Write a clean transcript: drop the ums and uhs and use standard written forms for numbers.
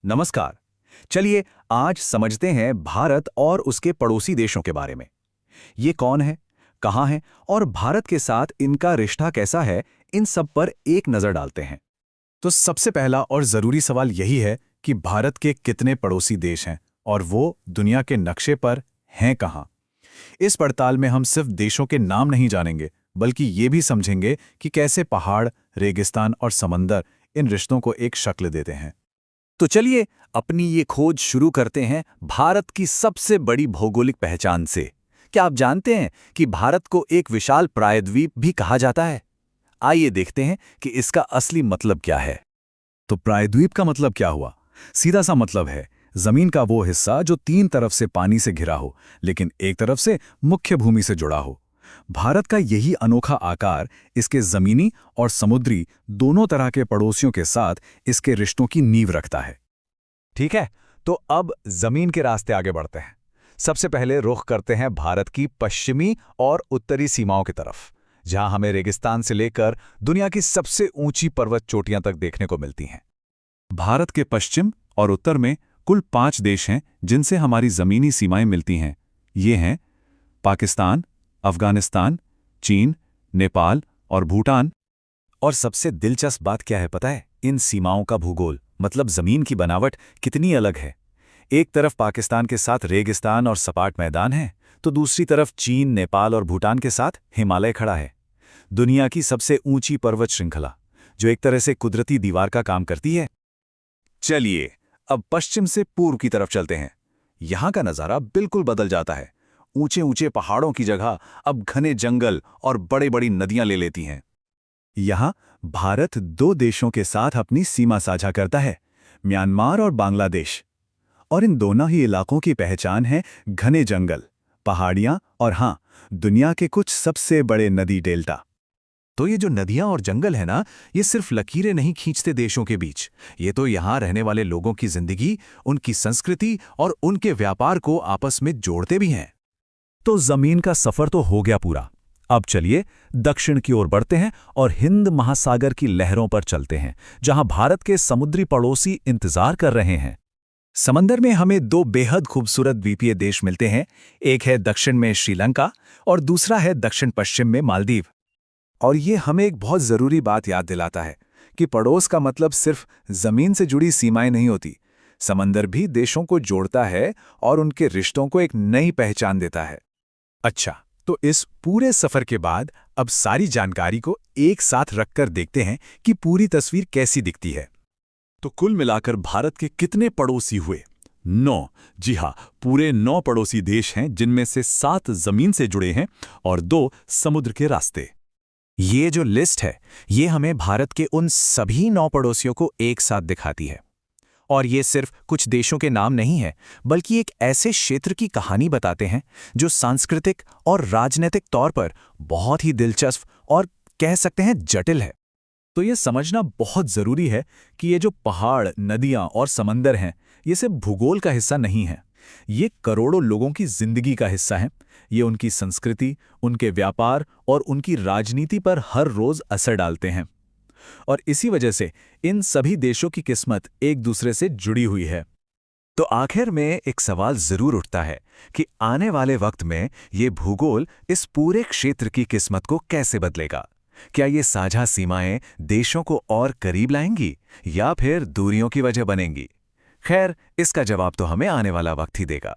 नमस्कार। चलिए आज समझते हैं भारत और उसके पड़ोसी देशों के बारे में। ये कौन है, कहाँ है और भारत के साथ इनका रिश्ता कैसा है, इन सब पर एक नज़र डालते हैं। तो सबसे पहला और ज़रूरी सवाल यही है कि भारत के कितने पड़ोसी देश हैं और वो दुनिया के नक्शे पर हैं कहाँ। इस पड़ताल में हम सिर्फ देशों के नाम नहीं जानेंगे, बल्कि ये भी समझेंगे कि कैसे पहाड़, रेगिस्तान और समंदर इन रिश्तों को एक शक्ल देते हैं। तो चलिए अपनी ये खोज शुरू करते हैं भारत की सबसे बड़ी भौगोलिक पहचान से। क्या आप जानते हैं कि भारत को एक विशाल प्रायद्वीप भी कहा जाता है? आइए देखते हैं कि इसका असली मतलब क्या है। तो प्रायद्वीप का मतलब क्या हुआ? सीधा सा मतलब है जमीन का वो हिस्सा जो तीन तरफ से पानी से घिरा हो, लेकिन एक तरफ से मुख्य भूमि से जुड़ा हो। भारत का यही अनोखा आकार इसके जमीनी और समुद्री दोनों तरह के पड़ोसियों के साथ इसके रिश्तों की नींव रखता है। ठीक है, तो अब जमीन के रास्ते आगे बढ़ते हैं। सबसे पहले रुख करते हैं भारत की पश्चिमी और उत्तरी सीमाओं की तरफ, जहां हमें रेगिस्तान से लेकर दुनिया की सबसे ऊंची पर्वत चोटियां तक देखने को मिलती हैं। भारत के पश्चिम और उत्तर में कुल 5 देश हैं जिनसे हमारी जमीनी सीमाएं मिलती हैं। ये हैं पाकिस्तान, अफगानिस्तान, चीन, नेपाल और भूटान। और सबसे दिलचस्प बात क्या है पता है? इन सीमाओं का भूगोल मतलब जमीन की बनावट कितनी अलग है। एक तरफ पाकिस्तान के साथ रेगिस्तान और सपाट मैदान है, तो दूसरी तरफ चीन, नेपाल और भूटान के साथ हिमालय खड़ा है। दुनिया की सबसे ऊंची पर्वत श्रृंखला, जो एक तरह से कुदरती दीवार का काम करती है। चलिए अब पश्चिम से पूर्व की तरफ चलते हैं। यहां का नजारा बिल्कुल बदल जाता है। ऊंचे ऊंचे पहाड़ों की जगह अब घने जंगल और बड़ी बड़ी नदियां ले लेती हैं। यहाँ भारत 2 देशों के साथ अपनी सीमा साझा करता है, म्यांमार और बांग्लादेश। और इन दोनों ही इलाकों की पहचान है घने जंगल, पहाड़ियां और हाँ, दुनिया के कुछ सबसे बड़े नदी डेल्टा। तो ये जो नदियां और जंगल है ना, ये सिर्फ लकीरें नहीं खींचते देशों के बीच। ये तो यहाँ रहने वाले लोगों की जिंदगी, उनकी संस्कृति और उनके व्यापार को आपस में जोड़ते भी हैं। तो जमीन का सफर तो हो गया पूरा। अब चलिए दक्षिण की ओर बढ़ते हैं और हिंद महासागर की लहरों पर चलते हैं, जहां भारत के समुद्री पड़ोसी इंतजार कर रहे हैं। समंदर में हमें 2 बेहद खूबसूरत द्वीपीय देश मिलते हैं। एक है दक्षिण में श्रीलंका और दूसरा है दक्षिण पश्चिम में मालदीव। और ये हमें एक बहुत ज़रूरी बात याद दिलाता है कि पड़ोस का मतलब सिर्फ ज़मीन से जुड़ी सीमाएं नहीं होती। समंदर भी देशों को जोड़ता है और उनके रिश्तों को एक नई पहचान देता है। अच्छा, तो इस पूरे सफर के बाद अब सारी जानकारी को एक साथ रखकर देखते हैं कि पूरी तस्वीर कैसी दिखती है। तो कुल मिलाकर भारत के कितने पड़ोसी हुए? 9। जी हाँ, पूरे 9 पड़ोसी देश हैं, जिनमें से 7 जमीन से जुड़े हैं और 2 समुद्र के रास्ते। ये जो लिस्ट है, ये हमें भारत के उन सभी 9 पड़ोसियों को एक साथ दिखाती है। और ये सिर्फ कुछ देशों के नाम नहीं है, बल्कि एक ऐसे क्षेत्र की कहानी बताते हैं जो सांस्कृतिक और राजनीतिक तौर पर बहुत ही दिलचस्प और कह सकते हैं जटिल है। तो ये समझना बहुत ज़रूरी है कि ये जो पहाड़, नदियाँ और समंदर हैं, ये सिर्फ भूगोल का हिस्सा नहीं है। ये करोड़ों लोगों की जिंदगी का हिस्सा है। ये उनकी संस्कृति, उनके व्यापार और उनकी राजनीति पर हर रोज असर डालते हैं। और इसी वजह से इन सभी देशों की किस्मत एक दूसरे से जुड़ी हुई है। तो आखिर में एक सवाल जरूर उठता है कि आने वाले वक्त में ये भूगोल इस पूरे क्षेत्र की किस्मत को कैसे बदलेगा? क्या ये साझा सीमाएं देशों को और करीब लाएंगी या फिर दूरियों की वजह बनेंगी? खैर, इसका जवाब तो हमें आने वाला वक्त ही देगा।